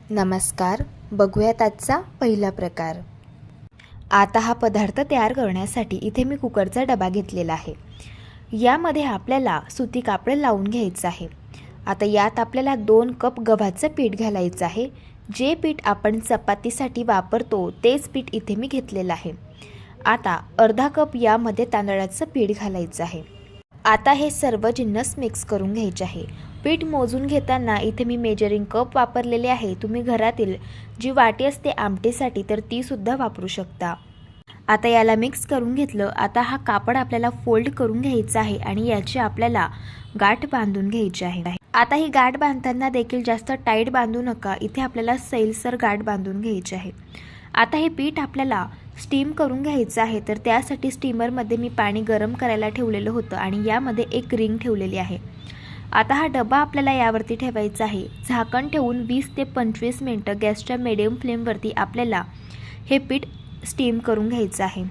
नमस्कार. बघूयात आजचा पहिला प्रकार. आता हा पदार्थ तयार करण्यासाठी इथे मी कुकरचा डबा घेतलेला आहे. यामध्ये आपल्याला सुती कापड लावून घ्यायचं आहे. आता यात आपल्याला 2 कप गव्हाचं पीठ घालायचं आहे. जे पीठ आपण चपातीसाठी वापरतो तेच पीठ इथे मी घेतलेलं आहे. आता अर्धा कप यामध्ये तांदळाचं पीठ घालायचं आहे. आता हे सर्व जिन्नस मिक्स करून घ्यायचे आहे. पीठ मोजून घेताना इथे मी मेजरिंग कप वापरलेले आहे. तुम्ही घरातील जी वाटी असते आमटीसाठी तर ती सुद्धा वापरू शकता. आता याला मिक्स करून घेतलं. आता हा कापड आपल्याला फोल्ड करून घ्यायचा आहे आणि याची आपल्याला गाठ बांधून घ्यायची आहे. आता ही गाठ बांधताना देखील जास्त टाईट बांधू नका. इथे आपल्याला सैलसर गाठ बांधून घ्यायची आहे. आता हे पीठ आपल्याला स्टीम करून घ्यायचं आहे. तर त्यासाठी स्टीमरमध्ये मी पाणी गरम करायला ठेवलेलं होतं आणि यामध्ये एक रिंग ठेवलेली आहे. आता हा डबा आपल्याला यावरती ठेवायचा आहे. झाकण ठेवून 20 ते 25 मिनिटं गॅसच्या मीडियम फ्लेमवरती आपल्याला हे पीठ स्टीम करून घ्यायचं आहे.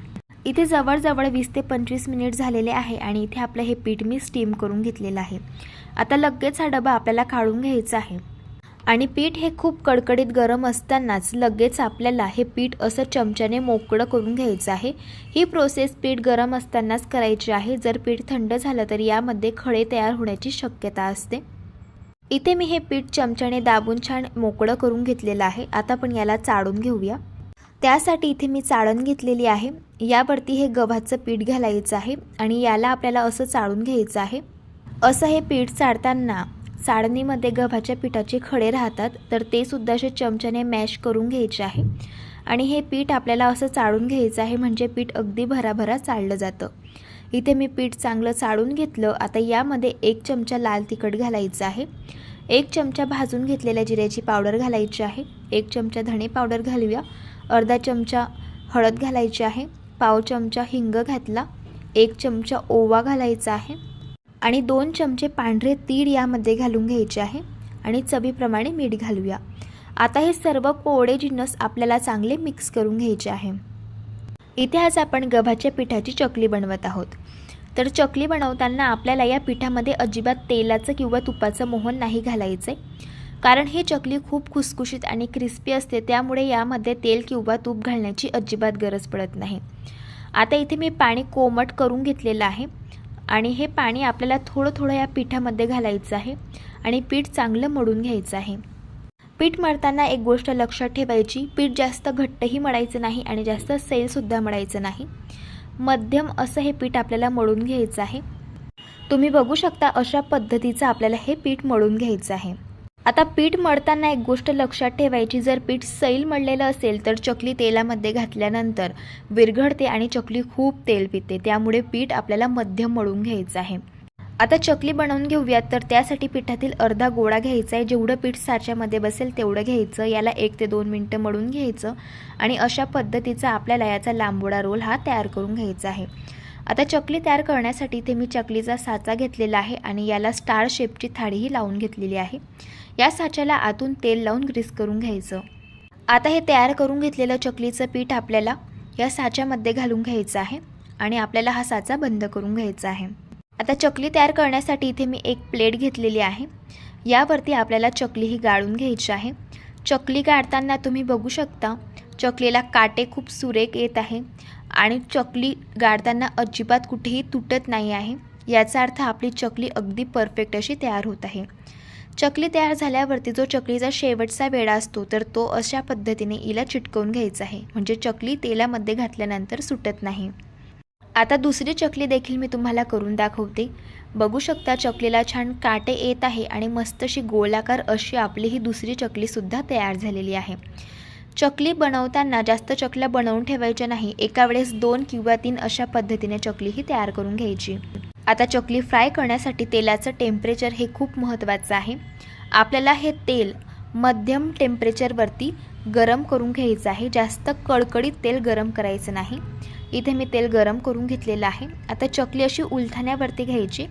इथे जवळजवळ 20 ते 25 मिनिट झालेले आहे आणि इथे आपलं हे पीठ मी स्टीम करून घेतलेलं आहे. आता लगेच हा डबा आपल्याला काढून घ्यायचा आहे आणि पीठ हे खूप कडकडीत गरम असतानाच लगेच आपल्याला हे पीठ असं चमच्याने मोकळं करून घ्यायचं आहे. ही प्रोसेस पीठ गरम असतानाच करायची आहे. जर पीठ थंड झालं तर यामध्ये खळे तयार होण्याची शक्यता असते. इथे मी हे पीठ चमच्याने दाबून छान मोकळं करून घेतलेलं आहे. आता आपण याला चाळून घेऊया. त्यासाठी इथे मी चाळण घेतलेली आहे. यावरती हे गव्हाचं पीठ घालायचं आहे आणि याला आपल्याला असं चाळून घ्यायचं आहे. असं हे पीठ चाळताना चाळणीमध्ये गव्हाच्या पिठाचे खडे राहतात तर ते सुद्धा असे चमच्याने मॅश करून घ्यायचे आहे आणि हे पीठ आपल्याला असं चाळून घ्यायचं आहे म्हणजे पीठ अगदी भराभरा चाळलं जातं. इथे मी पीठ चांगलं चाळून घेतलं. आता यामध्ये 1 चमचा लाल तिखट घालायचं आहे. 1 चमचा भाजून घेतलेल्या जिऱ्याची पावडर घालायची आहे. 1 चमचा धणे पावडर घालूया. अर्धा चमचा हळद घालायची आहे. पाव चमचा हिंग घातला. 1 चमचा ओवा घालायचा आहे आणि 2 चमचे पांढरे तीळ यामध्ये घालून घ्यायचे आहे आणि चवीप्रमाणे मीठ घालूया. आता हे सर्व कोरडे जिन्नस आपल्याला चांगले मिक्स करून घ्यायचे आहे. इथे आज आपण गव्हाच्या पिठाची चकली बनवत आहोत. तर चकली बनवताना आपल्याला या पिठामध्ये अजिबात तेलाचं किंवा तुपाचं मोहन नाही घालायचं आहे, कारण ही चकली खूप खुसखुशीत आणि क्रिस्पी असते. त्यामुळे यामध्ये तेल किंवा तूप घालण्याची अजिबात गरज पडत नाही. आता इथे मी पाणी कोमट करून घेतलेलं आहे आणि हे पाणी आपल्याला थोडं थोडं या पिठामध्ये घालायचं आहे आणि पीठ चांगलं मळून घ्यायचं आहे. पीठ मळताना एक गोष्ट लक्षात ठेवायची, पीठ जास्त घट्टही मळायचं नाही आणि जास्त सैलसुद्धा मळायचं नाही. मध्यम असं हे पीठ आपल्याला मळून घ्यायचं आहे. तुम्ही बघू शकता अशा पद्धतीचं आपल्याला हे पीठ मळून घ्यायचं आहे. आता पीठ मळताना एक गोष्ट लक्षात ठेवायची, जर पीठ सैल मळलेलं असेल तर चकली तेलामध्ये घातल्यानंतर विरघळते आणि चकली खूप तेल पिते. त्यामुळे पीठ आपल्याला मध्यम मळून घ्यायचं आहे. आता चकली बनवून घेऊयात. तर त्यासाठी पिठातील अर्धा गोळा घ्यायचा आहे. जेवढं पीठ साच्यामध्ये बसेल तेवढं घ्यायचं. याला 1 ते 2 मिनटं मळून घ्यायचं आणि अशा पद्धतीचा आपल्याला याचा लांबोडा रोल हा तयार करून घ्यायचा आहे. आता चकली तयार करण्यासाठी इथे मी चकलीचा साचा घेतलेला आहे आणि याला स्टार शेपची थाळीही लावून घेतलेली आहे. या साच्याला आतून तेल लावून ग्रीस करून घ्यायचं. आता हे तयार करून घेतलेलं चकलीचं पीठ आपल्याला या साच्यामध्ये घालून घ्यायचं आहे आणि आपल्याला हा साचा बंद करून घ्यायचा आहे. आता चकली तयार करण्यासाठी इथे मी एक प्लेट घेतलेली आहे. यावरती आपल्याला चकली ही गाळून घ्यायची आहे. चकली गाळताना तुम्ही बघू शकता चकलीला काटे खूप सुरेख येत आहे आणि चकली गाळताना अजिबात कुठेही तुटत नाही आहे. याचा अर्थ आपली चकली अगदी परफेक्ट अशी तयार होत आहे. चकली तयार झाल्यावरती जो चकलीचा शेवटचा वेढा असतो तर तो अशा पद्धतीने हिला चिटकवून घ्यायचा आहे म्हणजे चकली तेलामध्ये घातल्यानंतर सुटत नाही. आता दुसरी चकली देखील मी तुम्हाला करून दाखवते. बघू शकता चकलीला छान काटे येत आहे आणि मस्त अशी गोलाकार अशी आपली ही दुसरी चकलीसुद्धा तयार झालेली आहे. चकली बनवताना जास्त चकल्या बनवून ठेवायच्या नाही. एका वेळेस 2 किंवा 3 अशा पद्धतीने चकली ही तयार करून घ्यायची. आता चकली फ्राय करण्यासाठी तेलाचं टेम्परेचर हे खूप महत्त्वाचं आहे. आपल्याला हे तेल मध्यम टेम्परेचरवरती गरम करून घ्यायचं आहे. जास्त कडकडीत तेल गरम करायचं नाही. इथे मी तेल गरम करून घेतलेलं आहे. आता चकली अशी उलथाण्यावरती घ्यायची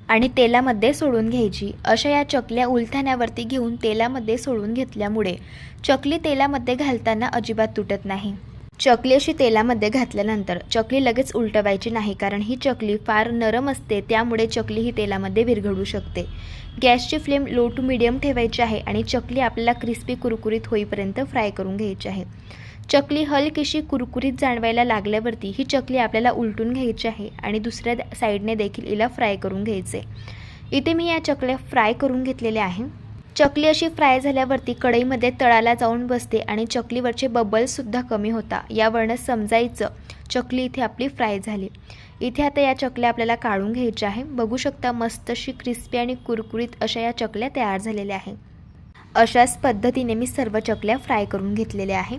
आणि तेलामध्ये सोडून घ्यायची. अशा या चकल्या उलथाण्यावरती घेऊन तेलामध्ये सोडून घेतल्यामुळे चकली तेलामध्ये घालताना अजिबात तुटत नाही. चकली अशी तेलामध्ये घातल्यानंतर चकली लगेच उलटवायची नाही, कारण ही चकली फार नरम असते, त्यामुळे चकली ही तेलामध्ये विरघळू शकते. गॅसची फ्लेम लो टू मीडियम ठेवायची आहे आणि चकली आपल्याला क्रिस्पी कुरकुरीत होईपर्यंत फ्राय करून घ्यायची आहे. चकली हलकीशी कुरकुरीत जाणवायला लागल्यावरती ही चकली आपल्याला उलटून घ्यायची आहे आणि दुसऱ्या साईडने देखील हिला फ्राय करून घ्यायचे. इथे मी या चकल्या फ्राय करून घेतलेल्या आहे. चकली अशी फ्राय झाल्यावरती कढईमध्ये तळाला जाऊन बसते आणि चकलीवरचे बबल्ससुद्धा कमी होता. यावरूनच समजायचं चकली इथे आपली फ्राय झाली. इथे आता या चकल्या आपल्याला काढून घ्यायच्या आहे. बघू शकता मस्त अशी क्रिस्पी आणि कुरकुरीत अशा या चकल्या तयार झालेल्या आहे. अशाच पद्धतीने मी सर्व चकल्या फ्राय करून घेतलेल्या आहे.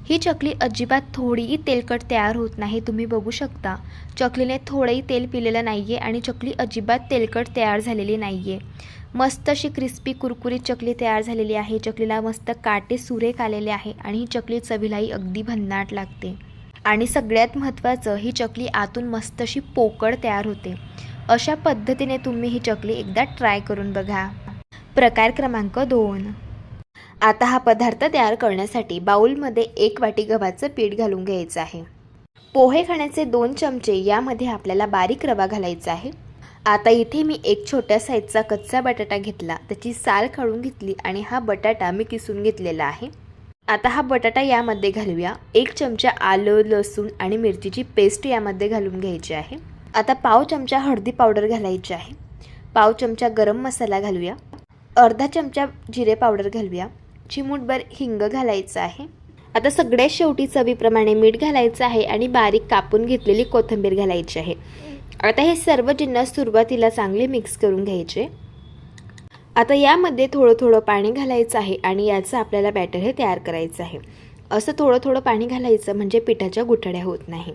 ही चकली अजिबात थोडीही तेलकट तयार होत नाही. तुम्ही बघू शकता चकलीने थोडंही तेल पिलेलं नाही आहे आणि चकली अजिबात तेलकट तयार झालेली नाही आहे. मस्त अशी क्रिस्पी कुरकुरीत चकली तयार झालेली आहे. चकलीला मस्त काटे सुरेख आलेले आहे आणि ही चकली चवीलाही अगदी भन्नाट लागते. आणि सगळ्यात महत्त्वाचं, ही चकली आतून मस्त अशी पोकळ तयार होते. अशा पद्धतीने तुम्ही ही चकली एकदा ट्राय करून बघा. प्रकार क्रमांक 2. आता हा पदार्थ तयार करण्यासाठी बाउलमध्ये 1 वाटी गव्हाचं पीठ घालून घ्यायचं आहे. पोहे खाण्याचे 2 चमचे यामध्ये आपल्याला बारीक रवा घालायचा आहे. आता इथे मी एक छोट्या साईजचा कच्चा बटाटा घेतला, त्याची साल काढून घेतली आणि हा बटाटा मी किसून घेतलेला आहे. आता हा बटाटा यामध्ये घालूया. 1 चमचा आलं, लसूण आणि मिरचीची पेस्ट यामध्ये घालून घ्यायची आहे. आता पाव चमचा हळदी पावडर घालायची आहे. पाव चमचा गरम मसाला घालूया. अर्धा चमचा जिरे पावडर घालूया. चिमूटभर हिंग घालायचं आहे. आता सगळ्यात शेवटी चवीप्रमाणे मीठ घालायचं आहे आणि बारीक कापून घेतलेली कोथिंबीर घालायची आहे. आता हे सर्व जिन्नस सुरुवातीला चांगले मिक्स करून घ्यायचे. आता यामध्ये थोडं थोडं पाणी घालायचं आहे आणि याचं आपल्याला बॅटर हे तयार करायचं आहे. असं थोडं थोडं पाणी घालायचं म्हणजे पिठाच्या गुठळ्या होत नाही.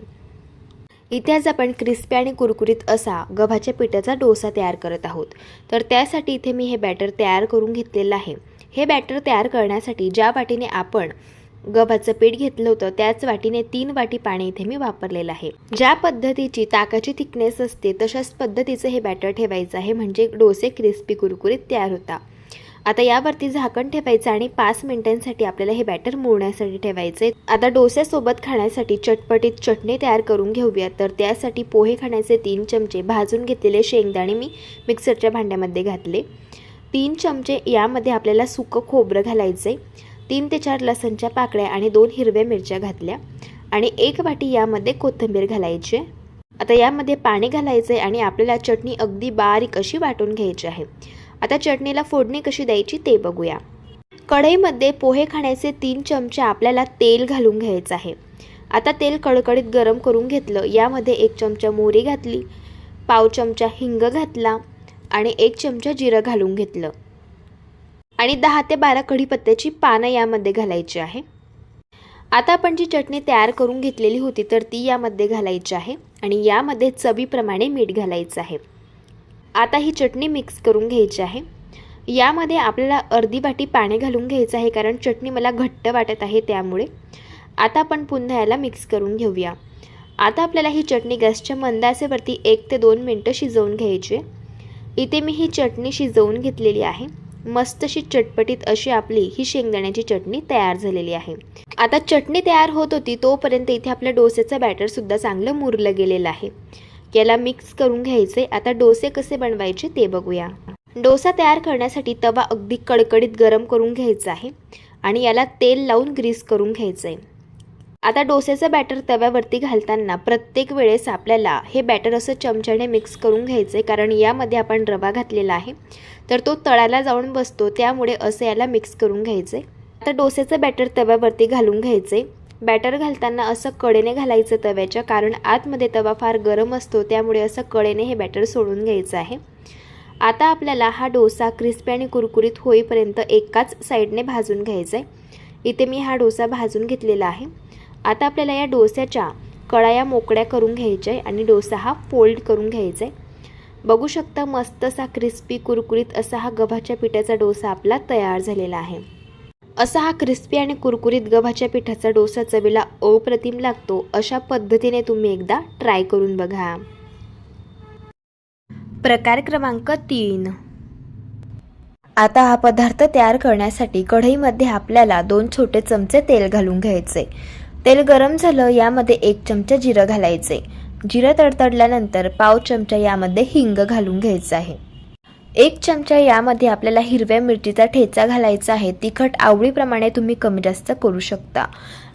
इथे आज आपण क्रिस्पी आणि कुरकुरीत असा गव्हाच्या पिठाचा डोसा तयार करत आहोत. तर त्यासाठी इथे मी हे बॅटर तयार करून घेतलेलं आहे. हे बॅटर तयार करण्यासाठी ज्या वाटीने आपण गव्हाचं पीठ घेतलं होतं त्याच वाटीने 3 वाटी पाणी इथे मी वापरलेलं आहे. ज्या पद्धतीची ताकाची थिकनेस असते तशाच पद्धतीचं हे बॅटर ठेवायचं आहे, म्हणजे डोसे क्रिस्पी कुरकुरीत तयार होता. आता यावरती झाकण ठेवायचं आणि 5 मिनिटांसाठी आपल्याला हे बॅटर मुरण्यासाठी ठेवायचे. आता डोस्यासोबत खाण्यासाठी चटपटीत चटणी तयार करून घेऊया. तर त्यासाठी पोहे खाण्याचे 3 चमचे भाजून घेतलेले शेंगदाणे मी मिक्सरच्या भांड्यामध्ये घातले. 3 चमचे यामध्ये आपल्याला सुकं खोबरं घालायचे. 3 ते 4 लसणच्या पाकळ्या आणि 2 हिरव्या मिरच्या घातल्या आणि 1 वाटी यामध्ये कोथिंबीर घालायची. आता यामध्ये पाणी घालायचे आणि आपल्याला चटणी अगदी बारीक अशी वाटून घ्यायची आहे. आता चटणीला फोडणी कशी द्यायची ते बघूया. कढईमध्ये पोहे खाण्याचे 3 चमचे आपल्याला तेल घालून घ्यायचं आहे. आता तेल कडकडीत गरम करून घेतलं. यामध्ये 1 चमचा मोहरी घातली, पाव चमचा हिंग घातला आणि 1 चमचा जिरं घालून घेतलं आणि 10 ते 12 कढीपत्त्याची पानं यामध्ये घालायची आहे. आता आपण जी चटणी तयार करून घेतलेली होती तर ती यामध्ये घालायची आहे आणि यामध्ये चवीप्रमाणे मीठ घालायचं आहे. आता ही चटणी मिक्स करून घ्यायची आहे. यामध्ये आपल्याला अर्धी वाटी पाणी घालून घ्यायचं आहे, कारण चटणी मला घट्ट वाटत आहे त्यामुळे. आता आपण पुन्हा याला मिक्स करून घेऊया. आता आपल्याला ही चटणी गॅसच्या मंद आचेवरती 1 ते 2 मिनटं शिजवून घ्यायची. इथे मी ही चटणी शिजवून घेतलेली आहे. मस्त अशी चटपटीत अशी आपली ही शेंगदाण्याची चटणी तयार झालेली आहे. आता चटणी तयार होत होती तोपर्यंत इथे आपल्या डोस्याचं बॅटर सुद्धा चांगलं मुरलं गेलेलं आहे. याला मिक्स करून घ्यायचे. आता डोसे कसे बनवायचे ते बघूया. डोसा तयार करण्यासाठी तवा अगदी कडकडीत गरम करून घ्यायचा आहे आणि याला तेल लावून ग्रीस करून घ्यायचं आहे. आता डोस्याचं बॅटर तव्यावरती घालताना प्रत्येक वेळेस आपल्याला हे बॅटर असं चमच्याने मिक्स करून घ्यायचं आहे, कारण यामध्ये आपण रवा घातलेला आहे तर तो तळाला जाऊन बसतो, त्यामुळे असं याला मिक्स करून घ्यायचं आहे. आता डोस्याचं बॅटर तव्यावरती घालून घ्यायचं आहे. बॅटर घालताना असं कडेने घालायचं तव्याच्या, कारण आतमध्ये तवा फार गरम असतो, त्यामुळे असं कडेने हे बॅटर सोडून घ्यायचं आहे. आता आपल्याला हा डोसा क्रिस्पी आणि कुरकुरीत होईपर्यंत एकाच साईडने भाजून घ्यायचा आहे. इथे मी हा डोसा भाजून घेतलेला आहे. आता आपल्याला या डोस्याच्या कळ्या मोकळ्या करून घ्यायच्या आहे आणि डोसा हा फोल्ड करून घ्यायचा आहे. बघू शकता मस्त असा क्रिस्पी कुरकुरीत असा हा गव्हाच्या पिठाचा डोसा आपला तयार झालेला आहे. असा हा क्रिस्पी आणि कुरकुरीत गव्हाच्या पिठाचा डोसा चवीला अप्रतिम लागतो. अशा पद्धतीने तुम्ही एकदा ट्राय करून बघा. प्रकार क्रमांक 3. आता हा पदार्थ तयार करण्यासाठी कढईमध्ये आपल्याला 2 छोटे चमचे तेल घालून घ्यायचे. तेल गरम झालं, यामध्ये 1 चमचा जिरं घालायचे. जिरं तडतडल्यानंतर पाव चमचा यामध्ये हिंग घालून घ्यायचं आहे. 1 चमचा यामध्ये आपल्याला हिरव्या मिरचीचा ठेचा घालायचा आहे. तिखट आवडीप्रमाणे तुम्ही कमी जास्त करू शकता.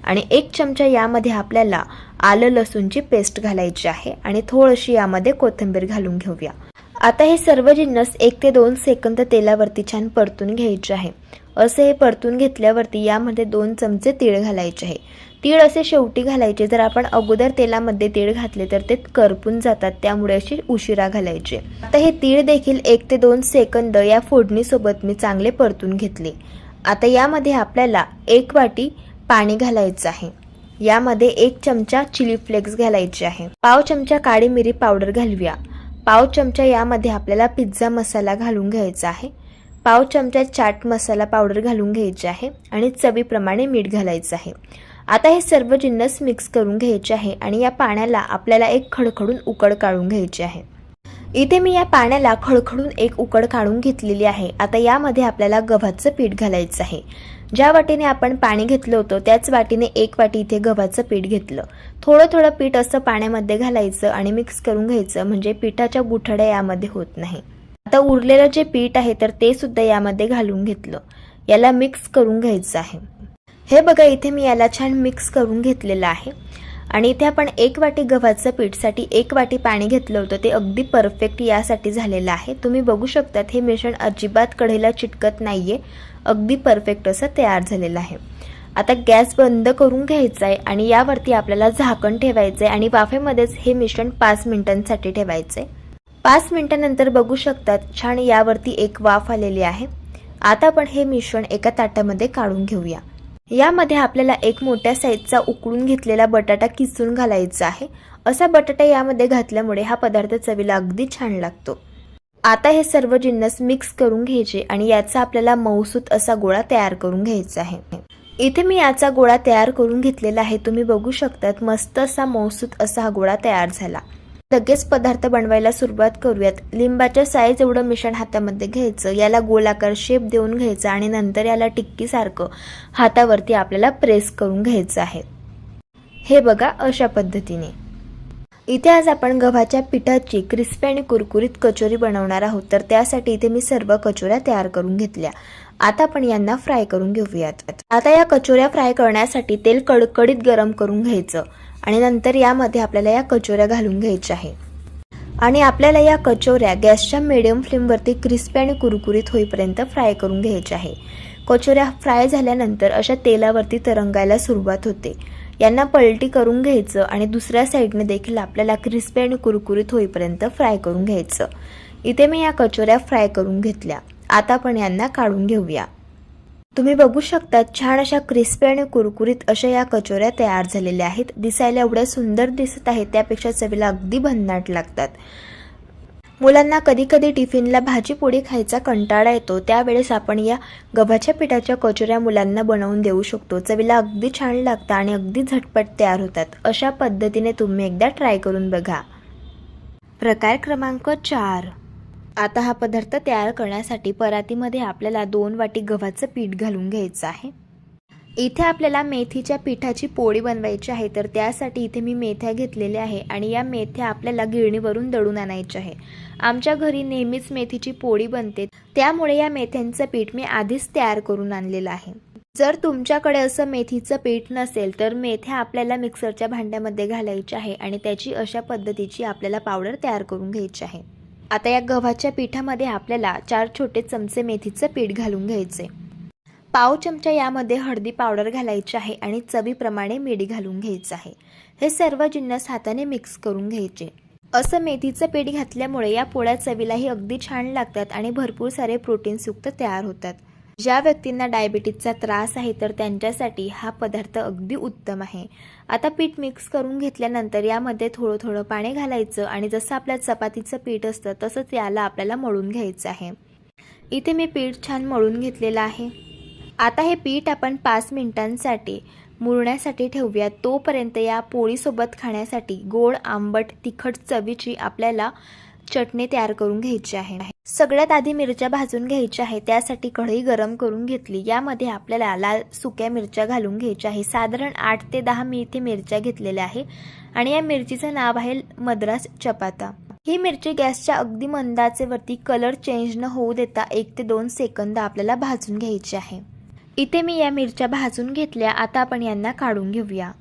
आणि 1 चमचा यामध्ये आपल्याला आलं लसूणची पेस्ट घालायची आहे आणि थोडीशी यामध्ये कोथिंबीर घालून घेऊया. आता हे सर्व जिन्नस 1 ते 2 सेकंद तेलावरती छान परतून घ्यायचे आहे. असे हे परतून घेतल्यावरती यामध्ये 2 चमचे तीळ घालायचे आहे. तीळ असे शेवटी घालायचे. जर आपण अगोदर तेलामध्ये तीळ घातले तर ते करपून जातात, त्यामुळे अशी उशिरा घालायचे. आता हे तीळ देखील 1 ते 2 सेकंद या फोडणीसोबत मी चांगले परतून घेतले. आता यामध्ये आपल्याला 1 वाटी पाणी घालायचं आहे. यामध्ये 1 चमचा चिली फ्लेक्स घालायचे आहे. पाव चमचा काळी मिरी पावडर घालूया. पाव चमचा यामध्ये आपल्याला पिझ्झा मसाला घालून घ्यायचा आहे. पाव चमचा चाट मसाला पावडर घालून घ्यायची आहे आणि चवीप्रमाणे मीठ घालायचं आहे. आता हे सर्व जिन्नस मिक्स करून घ्यायचे आहे आणि या पाण्याला आपल्याला एक खडखडून उकड काढून घ्यायची आहे. इथे मी या पाण्याला खडखडून एक उकड काढून घेतलेली आहे. आता यामध्ये आपल्याला गव्हाचं पीठ घालायचं आहे. ज्या वाटीने आपण पाणी घेतलं होतं त्याच वाटीने 1 वाटी इथे गव्हाचं पीठ घेतलं. थोडं थोडं पीठ असं पाण्यामध्ये घालायचं आणि मिक्स करून घ्यायचं, म्हणजे पिठाच्या गुठळ्या यामध्ये होत नाही. आता उरलेलं जे पीठ आहे तर ते सुद्धा यामध्ये घालून घेतलं. याला मिक्स करून घ्यायचं आहे. हे बघा, इथे मी याला छान मिक्स करून घेतलेलं आहे. आणि इथे आपण 1 वाटी गव्हाचं पीठसाठी 1 वाटी पाणी घेतलं होतं, ते अगदी परफेक्ट यासाठी झालेलं आहे. तुम्ही बघू शकतात हे मिश्रण अजिबात कढईला चिटकत नाहीये, अगदी परफेक्ट असं तयार झालेलं आहे. आता गॅस बंद करून घ्यायचा आहे आणि यावरती आपल्याला झाकण ठेवायचं आहे आणि वाफेमध्येच हे मिश्रण 5 मिनिटांसाठी ठेवायचं आहे. 5 मिनिटांनंतर बघू शकतात छान यावरती एक वाफ आलेली आहे. आता आपण हे मिश्रण एका ताटामध्ये काढून घेऊया. यामध्ये आपल्याला 1 मोठ्या साईजचा उकळून घेतलेला बटाटा किसून घालायचा आहे. असा बटाटा यामध्ये घातल्यामुळे हा पदार्थ चवीला अगदी छान लागतो. आता हे सर्व जिन्नस मिक्स करून घ्यायचे आणि याचा आपल्याला मऊसूत असा गोळा तयार करून घ्यायचा आहे. इथे मी याचा गोळा तयार करून घेतलेला आहे. तुम्ही बघू शकतात मस्त असा मऊसूत असा हा गोळा तयार झाला. लगेच पदार्थ बनवायला सुरुवात करूयात. लिंबाच्या साईज एवढं मिश्रण हातामध्ये घ्यायचं, याला गोलाकार शेप देऊन घ्यायचा आणि नंतर याला टिक्कीसारखं हातावरती आपल्याला प्रेस करून घ्यायचं आहे. हे बघा, अशा पद्धतीने. इथे आज आपण गव्हाच्या पिठाची क्रिस्पी आणि कुरकुरीत कचोरी बनवणार आहोत, तर त्यासाठी इथे मी सर्व कचोऱ्या तयार करून घेतल्या. आता आपण यांना फ्राय करून घेऊयात. आता या कचोऱ्या फ्राय करण्यासाठी तेल कडकडीत गरम करून घ्यायचं आणि नंतर यामध्ये आपल्याला या कचोऱ्या घालून घ्यायच्या आहे आणि आपल्याला या कचोऱ्या गॅसच्या मीडियम फ्लेमवरती क्रिस्पी आणि कुरकुरीत होईपर्यंत फ्राय करून घ्यायच्या आहे. कचोऱ्या फ्राय झाल्यानंतर अशा तेलावरती तरंगायला सुरुवात होते. यांना पलटी करून घ्यायचं आणि दुसऱ्या साईडने देखील आपल्याला क्रिस्पी आणि कुरकुरीत होईपर्यंत फ्राय करून घ्यायचं. इथे मी या कचोऱ्या फ्राय करून घेतल्या. आता आपण यांना काढून घेऊया. तुम्ही बघू शकता छान अशा क्रिस्पी आणि कुरकुरीत अशा या कचोऱ्या तयार झालेल्या आहेत. दिसायला एवढ्या सुंदर दिसत आहेत, त्यापेक्षा चवीला अगदी भन्नाट लागतात. मुलांना कधी कधी टिफिनला भाजी पोळी खायचा कंटाळा येतो, त्यावेळेस आपण या गव्हाच्या पिठाच्या कचोऱ्या मुलांना बनवून देऊ शकतो. चवीला अगदी छान लागतात आणि अगदी झटपट तयार होतात. अशा पद्धतीने तुम्ही एकदा ट्राय करून बघा. प्रकार क्रमांक 4. आता हा पदार्थ तयार करण्यासाठी परातीमध्ये आपल्याला 2 वाटी गव्हाचं पीठ घालून घ्यायचं आहे. इथे आपल्याला मेथीच्या पिठाची पोळी बनवायची आहे, तर त्यासाठी इथे मी मेथ्या घेतलेल्या आहे आणि या मेथ्या आपल्याला गिरणीवरून दळून आणायच्या आहे. आमच्या घरी नेहमीच मेथीची पोळी बनते, त्यामुळे या मेथ्यांचं पीठ मी आधीच तयार करून आणलेलं आहे. जर तुमच्याकडे असं मेथीचं पीठ नसेल तर मेथ्या आपल्याला मिक्सरच्या भांड्यामध्ये घालायच्या आहे आणि त्याची अशा पद्धतीची आपल्याला पावडर तयार करून घ्यायची आहे. आता या गव्हाच्या पिठामध्ये आपल्याला 4 छोटे चमचे मेथीचं पीठ घालून घ्यायचे. पाव चमचा यामध्ये हळदी पावडर घालायची आहे आणि चवीप्रमाणे मीठ घालून घ्यायचं आहे. हे सर्व जिन्नस हाताने मिक्स करून घ्यायचे. असं मेथीचं पीठ घातल्यामुळे या पोळ्या चवीलाही अगदी छान लागतात आणि भरपूर सारे प्रोटीन्सयुक्त तयार होतात. ज्या व्यक्तींना डायबिटीजचा त्रास आहे तर त्यांच्यासाठी हा पदार्थ अगदी उत्तम आहे. आता पीठ मिक्स करून घेतल्यानंतर यामध्ये थोडं थोडं पाणी घालायचं आणि जसं आपल्या चपातीचं पीठ असतं तसंच याला आपल्याला मळून घ्यायचं आहे. इथे मी पीठ छान मळून घेतलेलं आहे. आता हे पीठ आपण 5 मिनिटांसाठी मुरण्यासाठी ठेवूया. तोपर्यंत या पोळीसोबत खाण्यासाठी गोड, आंबट, तिखट चवीची आपल्याला चटणी तयार करून घ्यायची आहे। सगळ्यात आधी मिरच्या भाजून घ्यायच्या आहे। त्यासाठी कढई गरम करून घेतली। यामध्ये आपल्याला लाल सुक्या मिरच्या घालून घ्यायच्या आहे। साधारण 8 ते 10 मी इथे मिरच्या घेतलेल्या आहे आणि या मिरचीचं नाव आहे मद्रास चपाता। ही मिरची गॅसच्या अगदी मंद आचेवरती कलर चेंज न होऊ देता 1 ते 2 सेकंद आपल्याला भाजून घ्यायची आहे। इथे मी या मिरच्या भाजून घेतल्या। आता आपण यांना काढून घेऊया।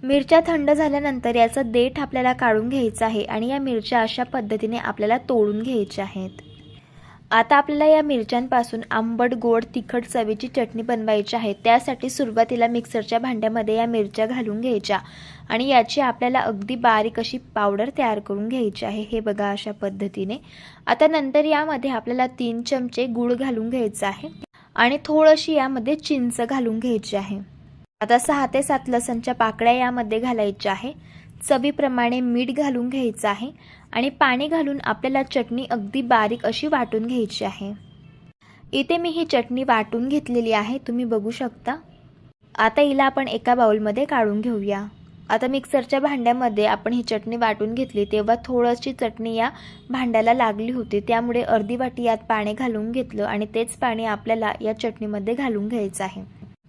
मिरच्या थंड झाल्यानंतर याचा देठ आपल्याला काढून घ्यायचा आहे आणि या मिरच्या अशा पद्धतीने आपल्याला तोडून घ्यायच्या आहेत। आता आपल्याला या मिरच्यांपासून आंबट गोड तिखट चवीची चटणी बनवायची आहे। त्यासाठी सुरुवातीला मिक्सरच्या भांड्यामध्ये या मिरच्या घालून घ्यायच्या आणि याची आपल्याला अगदी बारीक अशी पावडर तयार करून घ्यायची आहे। हे बघा अशा पद्धतीने। आता नंतर यामध्ये आपल्याला 3 चमचे गूळ घालून घ्यायचा आहे आणि थोडीशी यामध्ये चिंच घालून घ्यायची आहे। आता 6 ते 7 लसणच्या पाकळ्या यामध्ये घालायच्या आहे। चवीप्रमाणे मीठ घालून घ्यायचं आहे आणि पाणी घालून आपल्याला चटणी अगदी बारीक अशी वाटून घ्यायची आहे। इथे मी ही चटणी वाटून घेतलेली आहे, तुम्ही बघू शकता। आता हिला आपण एका बाउलमध्ये काढून घेऊया। आता मिक्सरच्या भांड्यामध्ये आपण ही चटणी वाटून घेतली तेव्हा थोडीशी चटणी या भांड्याला लागली होती, त्यामुळे अर्धी वाटी यात पाणी घालून घेतलं आणि तेच पाणी आपल्याला या चटणीमध्ये घालून घ्यायचं आहे।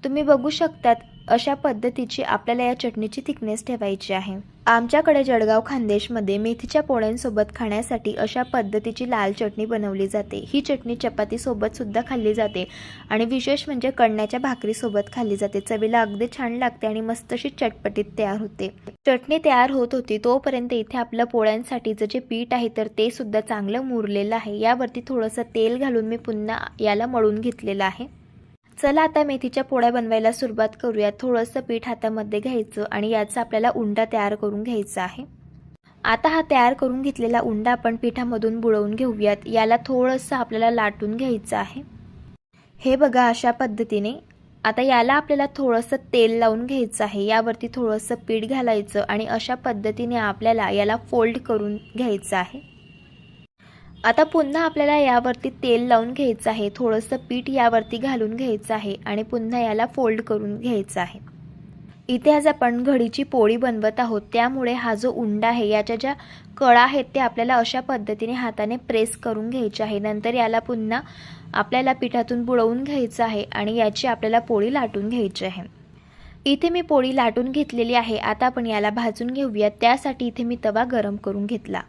तुम्ही बघू शकतात अशा पद्धतीची आपल्याला या चटणीची थिकनेस ठेवायची आहे। आमच्याकडे जळगाव खानदेशमध्ये मेथीच्या पोळ्यांसोबत खाण्यासाठी अशा पद्धतीची लाल चटणी बनवली जाते। ही चटणी चपाती सोबत सुद्धा खाल्ली जाते आणि विशेष म्हणजे कणण्याच्या भाकरी सोबत खाल्ली जाते। चवीला अगदी छान लागते आणि मस्त अशी चटपटीत तयार होते। चटणी तयार होत होती तोपर्यंत इथे आपल्या पोळ्यांसाठीचं जे पीठ आहे तर ते सुद्धा चांगलं मुरलेलं आहे। यावरती थोडंसं तेल घालून मी पुन्हा याला मळून घेतलेलं आहे। चला आता मेथीच्या पोळ्या बनवायला सुरुवात करूया। थोडंसं पीठ हातामध्ये घ्यायचं आणि याचा आपल्याला उंडा तयार करून घ्यायचा आहे। आता हा तयार करून घेतलेला उंडा आपण पिठामधून बुडवून घेऊयात। याला थोडंसं आपल्याला लाटून घ्यायचं आहे। हे बघा अशा पद्धतीने। आता याला आपल्याला थोडंसं तेल लावून घ्यायचं आहे। यावरती थोडंसं पीठ घालायचं आणि अशा पद्धतीने आपल्याला याला फोल्ड करून घ्यायचं आहे। आता पुन्हा आपल्याला यावरती तेल लावून घ्यायचं आहे। थोडंसं पीठ यावरती घालून घ्यायचं आहे आणि पुन्हा याला फोल्ड करून घ्यायचं आहे। इथे आज आपण घडीची पोळी बनवत आहोत, त्यामुळे हा जो उंडा आहे याच्या ज्या कळा आहेत ते आपल्याला अशा पद्धतीने हाताने प्रेस करून घ्यायचे आहे। नंतर याला पुन्हा आपल्याला पिठातून बुडवून घ्यायचं आहे आणि याची आपल्याला पोळी लाटून घ्यायची आहे। इथे मी पोळी लाटून घेतलेली आहे। आता आपण याला भाजून घेऊया। त्यासाठी इथे मी तवा गरम करून घेतला।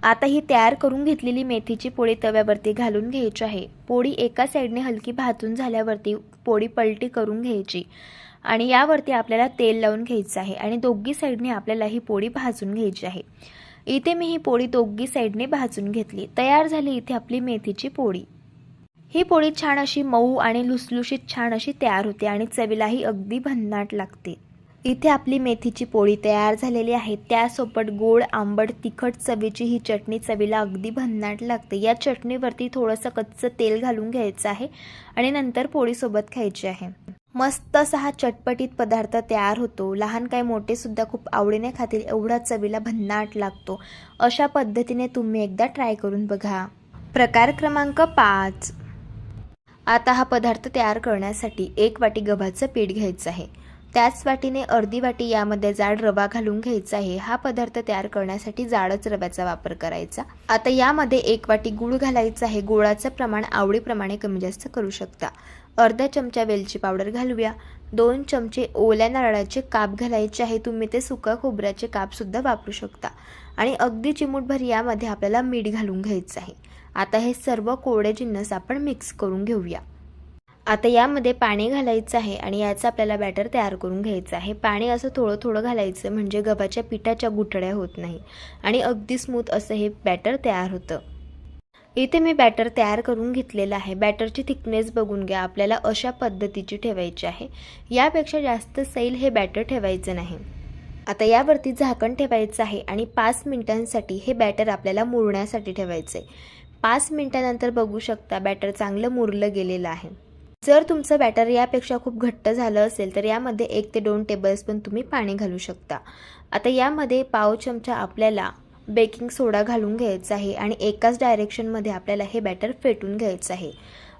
आता ही तयार करून घेतलेली मेथीची पोळी तव्यावरती घालून घ्यायची आहे। पोळी एका साईडने हलकी भाजून झाल्यावरती पोळी पलटी करून घ्यायची आणि यावरती आपल्याला तेल लावून घ्यायचं आहे आणि दोघी साईडने आपल्याला ही पोळी भाजून घ्यायची आहे। इथे मी ही पोळी दोघी साईडने भाजून घेतली। तयार झाली इथे आपली मेथीची पोळी। ही पोळी छान अशी मऊ आणि लुसलुशीत छान अशी तयार होते आणि चवीलाही अगदी भन्नाट लागते। इथे आपली मेथीची पोळी तयार झालेली आहे। त्यासोबत गोड आंबट तिखट चवीची ही चटणी चवीला अगदी भन्नाट लागते। या चटणीवरती थोडंसं कच्चं तेल घालून घ्यायचं आहे आणि नंतर पोळीसोबत खायची आहे। मस्त असा हा चटपटीत पदार्थ तयार होतो। लहान काय मोठे सुद्धा खूप आवडीने खातील एवढा चवीला भन्नाट लागतो। अशा पद्धतीने तुम्ही एकदा ट्राय करून बघा। प्रकार क्रमांक 5। आता हा पदार्थ तयार करण्यासाठी 1 वाटी गव्हाचं पीठ घ्यायचं आहे। त्याच वाटीने अर्धी वाटी यामध्ये जाड रवा घालून घ्यायचा आहे। हा पदार्थ तयार करण्यासाठी जाडच रव्याचा वापर करायचा। आता यामध्ये 1 वाटी गूळ घालायचा आहे। गुळाचं प्रमाण आवडीप्रमाणे कमी जास्त करू शकता। अर्धा चमचा वेलची पावडर घालूया। 2 चमचे ओल्या नारळाचे काप घालायचे आहे। तुम्ही ते सुका खोबऱ्याचे काप सुद्धा वापरू शकता आणि अगदी चिमूटभर यामध्ये आपल्याला मीठ घालून घ्यायचं आहे। आता हे सर्व कोरडे जिन्नस आपण मिक्स करून घेऊया। आता यामध्ये पाणी घालायचं आहे आणि याचं आपल्याला बॅटर तयार करून घ्यायचं आहे। पाणी असं थोडं थोडं घालायचं म्हणजे गव्हाच्या पिठाच्या गुठळ्या होत नाही आणि अगदी स्मूथ असं हे बॅटर तयार होतं। इथे मी बॅटर तयार करून घेतलेलं आहे। बॅटरची थिकनेस बघून घ्या। आपल्याला अशा पद्धतीची ठेवायची आहे। यापेक्षा जास्त सैल हे बॅटर ठेवायचं नाही। आता यावरती झाकण ठेवायचं आहे आणि 5 मिनिटांसाठी हे बॅटर आपल्याला मुरण्यासाठी ठेवायचं आहे। 5 मिनिटांनंतर बघू शकता बॅटर चांगलं मुरलं गेलेलं आहे। जर तुमचं बॅटर यापेक्षा खूप घट्ट झालं असेल तर यामध्ये 1 ते 2 टेबलस्पून तुम्ही पाणी घालू शकता। आता यामध्ये पाव चमचा आपल्याला बेकिंग सोडा घालून घ्यायचा आहे आणि एकाच डायरेक्शनमध्ये आपल्याला हे बॅटर फेटून घ्यायचं आहे।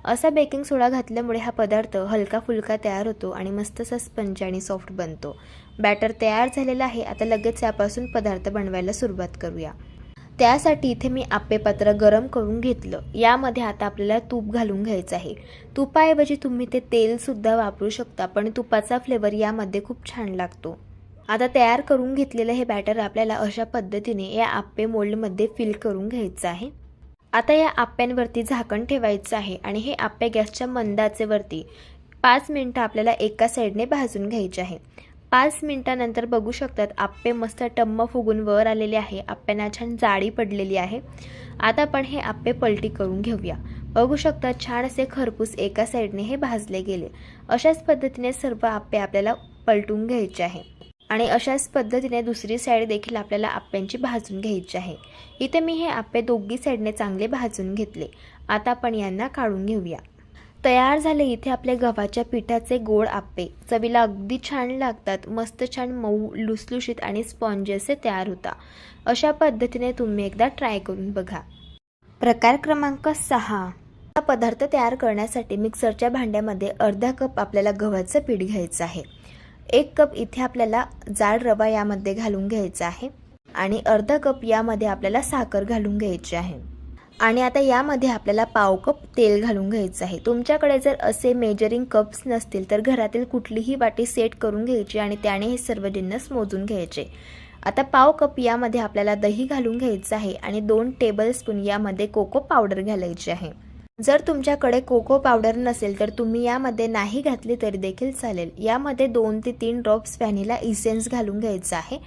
असा बेकिंग सोडा घातल्यामुळे हा पदार्थ हलका फुलका तयार होतो आणि मस्त असा स्पंज आणि सॉफ्ट बनतो। बॅटर तयार झालेला आहे। आता लगेच यापासून पदार्थ बनवायला सुरुवात करूया। त्यासाठी इथे मी आप्पेपात्र गरम करून घेतलं. यामध्ये आता आपल्याला तूप घालून घ्यायचं आहे. तुपाऐवजी तुम्ही ते तेलसुद्धा वापरू शकता, पण तुपाचा फ्लेवर यामध्ये खूप छान लागतो. आता तयार करून घेतलेलं हे बॅटर आपल्याला अशा पद्धतीने या आप्पे मोल्डमध्ये फिल करून घ्यायचं आहे. आता या आप्प्यांवरती झाकण ठेवायचं आहे आणि हे आप्पे गॅसच्या मंद आचेवरती 5 मिनिटं आपल्याला एका साईडने भाजून घ्यायचे आहे. 5 मिनिटानंतर बघू शकतात आप्पे मस्त टम्म फुगून वर आलेले आहे. आप्प्यांना छान जाळी पडलेली आहे. आता आपण हे आप्पे पलटी करून घेऊया. बघू शकता छान असे खरपूस एका साईडने हे भाजले गेले. अशाच पद्धतीने सर्व आप्पे आपल्याला पलटून घ्यायचे आहे आणि अशाच पद्धतीने दुसरी साईड देखील आपल्याला आप्प्यांची भाजून घ्यायची आहे. इथे मी हे आप्पे दोघी साईडने चांगले भाजून घेतले. आता आपण यांना काढून घेऊया. तयार झाले इथे आपले गव्हाच्या पिठाचे गोड आप्पे. चवीला अगदी छान लागतात. मस्त छान मऊ लुसलुशीत आणि स्पॉन्जी असे तयार होता. अशा पद्धतीने तुम्ही एकदा ट्राय करून बघा. प्रकार क्रमांक 6. हा पदार्थ तयार करण्यासाठी मिक्सरच्या भांड्यामध्ये अर्धा कप आपल्याला गव्हाचं पीठ घ्यायचं आहे. 1 कप इथे आपल्याला जाड रवा यामध्ये घालून घ्यायचा आहे आणि अर्धा कप यामध्ये आपल्याला साखर घालून घ्यायची आहे आणि आता यामध्ये आपल्याला पाव कप तेल घालून घ्यायचं आहे. तुमच्याकडे जर असे मेजरिंग कप्स नसतील तर घरातील कुठलीही वाटी सेट करून घ्यायची आणि त्याने हे सर्व जिन्नस मोजून घ्यायचे. आता पाव कप यामध्ये आपल्याला दही घालून घ्यायचं आहे आणि 2 टेबलस्पून यामध्ये कोको पावडर घालायची आहे. जर तुमच्याकडे कोको पावडर नसेल तर तुम्ही यामध्ये नाही घातली तरी देखील चालेल. यामध्ये 2 ते 3 ड्रॉप्स व्हॅनिला इसेन्स घालून घ्यायचं आहे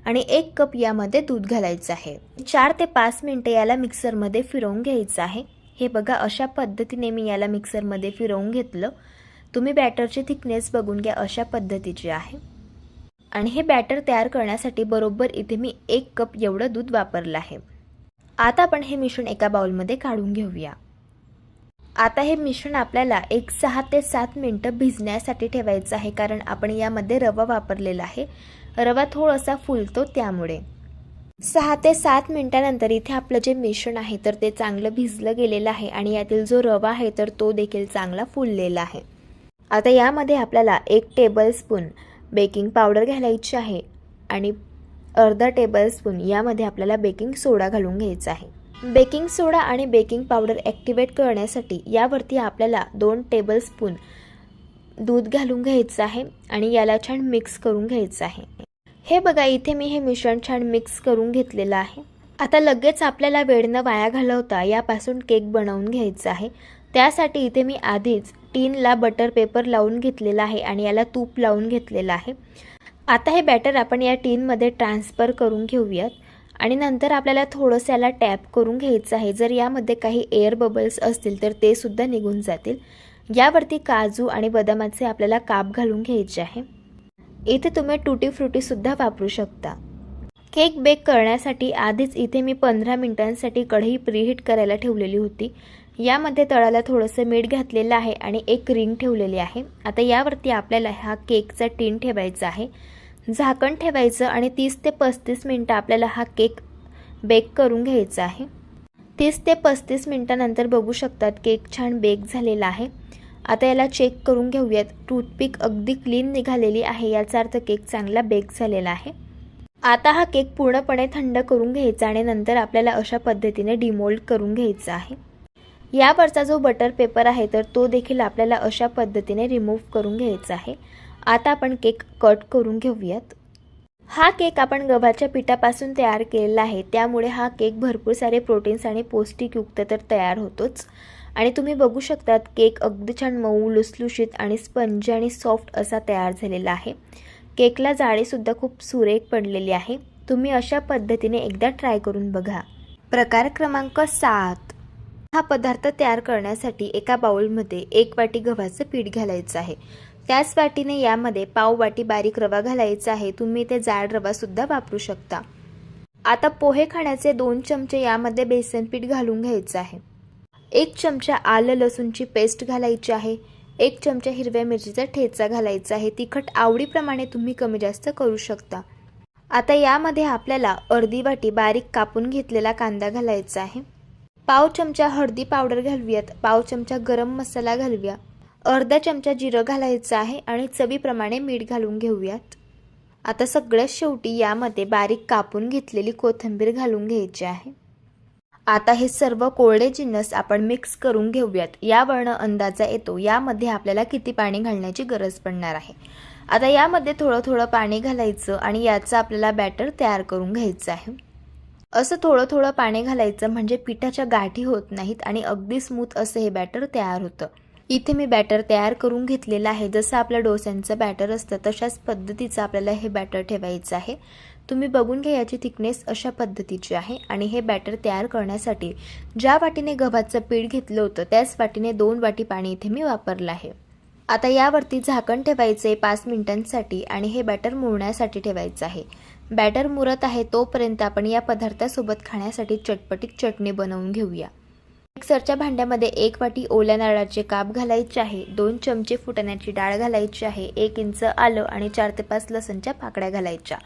आणि 1 कप यामध्ये दूध घालायचं आहे. 4 ते 5 मिनिटे याला मिक्सरमध्ये फिरवून घ्यायचं आहे. हे बघा अशा पद्धतीने मी याला मिक्सरमध्ये फिरवून घेतलं. तुम्ही बॅटरची थिकनेस बघून घ्या, अशा पद्धतीची आहे. आणि हे बॅटर तयार करण्यासाठी बरोबर इथे मी 1 कप एवढं दूध वापरलं आहे. आता आपण हे मिश्रण एका बाउलमध्ये काढून घेऊया. आता हे मिश्रण आपल्याला 6 ते 7 मिनिटं भिजण्यासाठी ठेवायचं आहे, कारण आपण यामध्ये रवा वापरलेला आहे. रवा थोडासा फुलतो त्यामुळे 6 ते 7 मिनिटानंतर इथे आपलं जे मिश्रण आहे तर ते चांगलं भिजलं गेलेलं आहे आणि यातील जो रवा आहे तर तो देखील चांगला फुललेला आहे. आता यामध्ये आपल्याला 1 टेबलस्पून बेकिंग पावडर घालायची आहे आणि अर्धा टेबलस्पून यामध्ये आपल्याला बेकिंग सोडा घालून घ्यायचा आहे. बेकिंग सोडा आणि बेकिंग पावडर ॲक्टिवेट करण्यासाठी यावरती आपल्याला 2 टेबलस्पून दूध घालून घ्यायचं आहे आणि याला छान मिक्स करून घ्यायचं आहे. हे बघा इथे मी हे मिश्रण छान मिक्स करून घेतलेलं आहे. आता लगेच आपल्याला वेळ न वाया घालवता यापासून केक बनवून घ्यायचा आहे. त्यासाठी इथे मी आधीच टीनला बटर पेपर लावून घेतलेला आहे आणि याला तूप लावून घेतलेलं आहे. आता हे बॅटर आपण या टीनमध्ये ट्रान्सफर करून घेऊयात आणि नंतर आपल्याला थोडंसं याला टॅप करून घ्यायचं आहे. जर यामध्ये काही एअर बबल्स असतील तर ते सुद्धा निघून जातील. यावरती काजू आणि बदामाचे आपल्याला काप घालून घ्यायचे आहे. इथे तुम्ही टुटी फ्रुटीसुद्धा वापरू शकता. केक बेक करण्यासाठी आधीच इथे मी 15 मिनिटांसाठी कढई प्रीहीट करायला ठेवलेली होती. यामध्ये तळाला थोडंसं मीठ घातलेलं आहे आणि एक रिंग ठेवलेली आहे. आता यावरती आपल्याला हा केकचा टीन ठेवायचा आहे, झाकण ठेवायचं आणि 30 ते 35 मिनिटं आपल्याला हा केक बेक करून घ्यायचा आहे. 30 ते 35 मिनिटानंतर बघू शकतात केक छान बेक झालेला आहे. आता याला चेक करून घेऊयात. टूथपिक अगदी क्लीन निघालेली आहे, याचा अर्थ केक चांगला बेक झालेला आहे. आता हा केक पूर्णपणे थंड करून घ्यायचा आणि नंतर आपल्याला अशा पद्धतीने डिमोल्ड करून घ्यायचा आहे. यावरचा जो बटर पेपर आहे तर तो देखील आपल्याला अशा पद्धतीने रिमूव्ह करून घ्यायचा आहे. आता आपण केक कट करून घेऊयात. हा केक आपण गव्हाच्या पिठापासून तयार केलेला आहे, त्यामुळे हा केक भरपूर सारे प्रोटीन्स आणि पौष्टिकयुक्त तर तयार होतोच. आणि तुम्ही बघू शकतात केक अगदी छान मऊ लुसलुशीत आणि स्पंजी आणि सॉफ्ट असा तयार झालेला आहे. केकला जाळीसुद्धा खूप सुरेख पडलेली आहे. तुम्ही अशा पद्धतीने एकदा ट्राय करून बघा. प्रकार क्रमांक 7. हा पदार्थ तयार करण्यासाठी एका बाउलमध्ये 1 वाटी गव्हाचं पीठ घालायचं आहे. त्याच वाटीने यामध्ये पाव वाटी बारीक रवा घालायचा आहे. तुम्ही ते जाड रवासुद्धा वापरू शकता. आता पोहे खाण्याचे 2 चमचे यामध्ये बेसन पीठ घालून घ्यायचं आहे. 1 चमचा आलं लसूणची पेस्ट घालायची आहे. 1 चमचा हिरव्या मिरचीचा ठेचा घालायचा आहे. तिखट आवडीप्रमाणे तुम्ही कमी जास्त करू शकता. आता यामध्ये आपल्याला अर्धी वाटी बारीक कापून घेतलेला कांदा घालायचा आहे. पाव चमचा हळदी पावडर घालूयात. पाव चमचा गरम मसाला घालूया. अर्धा चमचा जिरं घालायचं आहे आणि चवीप्रमाणे मीठ घालून घेऊयात. आता सगळ्यात शेवटी यामध्ये बारीक कापून घेतलेली कोथिंबीर घालून घ्यायची आहे. आता हे सर्व कोरडे जिन्नस आपण मिक्स करून घेऊयात. यावरनं अंदाजा येतो यामध्ये आपल्याला किती पाणी घालण्याची गरज पडणार आहे. आता यामध्ये थोडं थोडं पाणी घालायचं आणि याचं आपल्याला बॅटर तयार करून घ्यायचं आहे. असं थोडं थोडं पाणी घालायचं म्हणजे पिठाच्या गाठी होत नाहीत आणि अगदी स्मूथ असं हे बॅटर तयार होतं. इथे मी बॅटर तयार करून घेतलेलं आहे. जसं आपलं डोस्यांचं बॅटर असतं तशाच पद्धतीचं आपल्याला हे बॅटर ठेवायचं आहे. तुम्ही बघून घ्या, याची थिकनेस अशा पद्धतीची आहे. आणि हे बॅटर तयार करण्यासाठी ज्या वाटीने गव्हाचं पीठ घेतलं होतं त्याच वाटीने 2 वाटी पाणी इथे मी वापरलं आहे. आता यावरती झाकण ठेवायचे 5 मिनिटांसाठी आणि हे बॅटर मुरण्यासाठी ठेवायचं आहे. बॅटर मुरत आहे तोपर्यंत आपण या पदार्थासोबत खाण्यासाठी चटपटीत चटणी बनवून घेऊया. मिक्सरच्या भांड्यामध्ये 1 वाटी ओल्या नारळाचे काप घालायचे आहे, 2 चमचे फुटाण्याची डाळ घालायची आहे, 1 इंच आलं आणि 4 ते 5 लसणच्या पाकळ्या घालायच्या,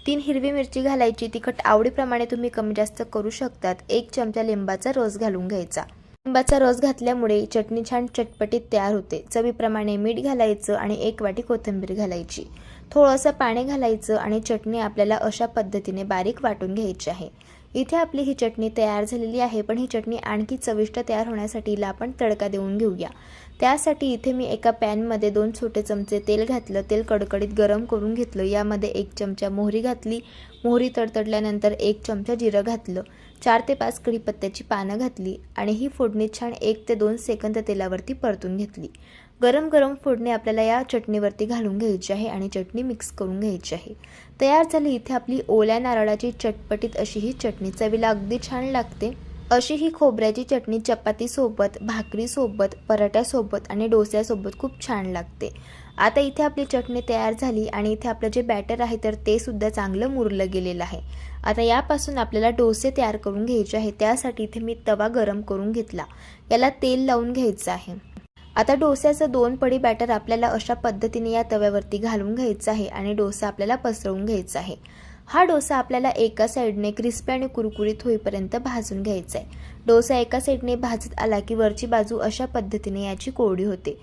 3 हिरवी मिरची घालायची, तिखट आवडीप्रमाणे तुम्ही कमी जास्त करू शकतात, 1 चमचा लिंबाचा रस घालून घ्यायचा. लिंबाचा रस घातल्यामुळे चटणी छान चटपटीत तयार होते. चवीप्रमाणे मीठ घालायचं आणि 1 वाटी कोथिंबीर घालायची. थोडंसं पाणी घालायचं आणि चटणी आपल्याला अशा पद्धतीने बारीक वाटून घ्यायची आहे. इथे आपली ही चटणी तयार झालेली आहे, पण ही चटणी आणखी चविष्ट तयार होण्यासाठी हिला आपण तडका देऊन घेऊया. त्यासाठी इथे मी एका पॅनमध्ये 2 छोटे चमचे तेल घातलं. तेल कडकडीत गरम करून घेतलं. यामध्ये 1 चमचा मोहरी घातली. मोहरी तडतडल्यानंतर 1 चमचा जिरं घातलं. 4 ते 5 कढीपत्त्याची पानं घातली आणि ही फोडणी छान 1 ते 2 सेकंद तेलावरती परतून घेतली. गरम गरम फोडणी आपल्याला या चटणीवरती घालून घ्यायची आहे आणि चटणी मिक्स करून घ्यायची आहे. तयार झाली इथे आपली ओल्या नारळाची चटपटीत अशी ही चटणी. चवीला अगदी छान लागते. अशी ही खोबऱ्याची चटणी चपातीसोबत, भाकरीसोबत, पराठ्यासोबत आणि डोस्यासोबत खूप छान लागते. आता इथे आपली चटणी तयार झाली आणि इथे आपलं जे बॅटर आहे तर ते सुद्धा चांगलं मुरलं गेलेलं आहे. आता यापासून आपल्याला डोसे तयार करून घ्यायचे आहे. त्यासाठी इथे मी तवा गरम करून घेतला. याला तेल लावून घ्यायचं आहे. आता डोस्याचं 2 पडी बॅटर आपल्याला अशा पद्धतीने या तव्यावरती घालून घ्यायचं आहे आणि डोसा आपल्याला पसरवून घ्यायचा आहे. हा डोसा आपल्याला एका साईडने क्रिस्पी आणि कुरकुरीत होईपर्यंत भाजून घ्यायचा आहे. डोसा एका साईडने भाजत आला की वरची बाजू अशा पद्धतीने याची कोरडी होते.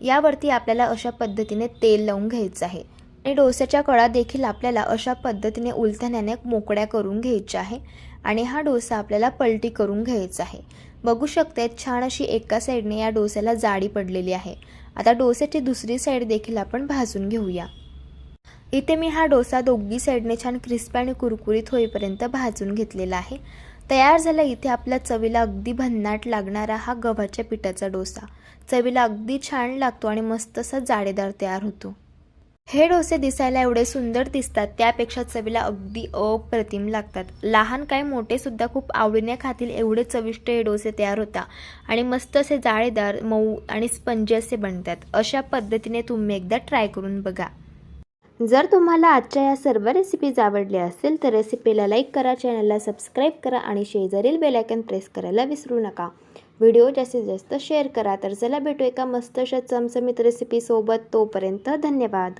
यावरती आपल्याला अशा पद्धतीने तेल लावून घ्यायचं आहे आणि डोस्याच्या कळा देखील आपल्याला अशा पद्धतीने उलथण्याने मोकळ्या करून घ्यायच्या आहे आणि हा डोसा आपल्याला पलटी करून घ्यायचा आहे. बघू शकते छान अशी एका साईडने या डोस्याला जाडी पडलेली आहे. आता डोस्याची दुसरी साईड देखील आपण भाजून घेऊया. इथे मी हा डोसा दोघी साईडने छान क्रिस्पी आणि कुरकुरीत होईपर्यंत भाजून घेतलेला आहे. तयार झाला इथे आपल्या चवीला अगदी भन्नाट लागणारा हा गव्हाच्या पिठाचा डोसा. चवीला अगदी छान लागतो आणि मस्त असा जाडेदार तयार होतो. हे डोसे दिसायला एवढे सुंदर दिसतात त्यापेक्षा चवीला अगदी अप्रतिम लागतात. लहान काय मोठे सुद्धा खूप आवडीने खातील एवढे चविष्ट हे डोसे तयार होतात आणि मस्त असे जाळेदार, मऊ आणि स्पंजी असे बनतात. अशा पद्धतीने तुम्ही एकदा ट्राय करून बघा. जर तुम्हाला आजच्या या सर्व रेसिपीज आवडल्या असेल तर रेसिपीला लाईक करा, चॅनलला सबस्क्राईब करा आणि शेजारील बेल आयकॉन प्रेस करायला विसरू नका. व्हिडिओ जास्तीत जास्त शेअर करा. तर चला भेटू एका मस्त अशा चमचमीत रेसिपीसोबत. तोपर्यंत धन्यवाद.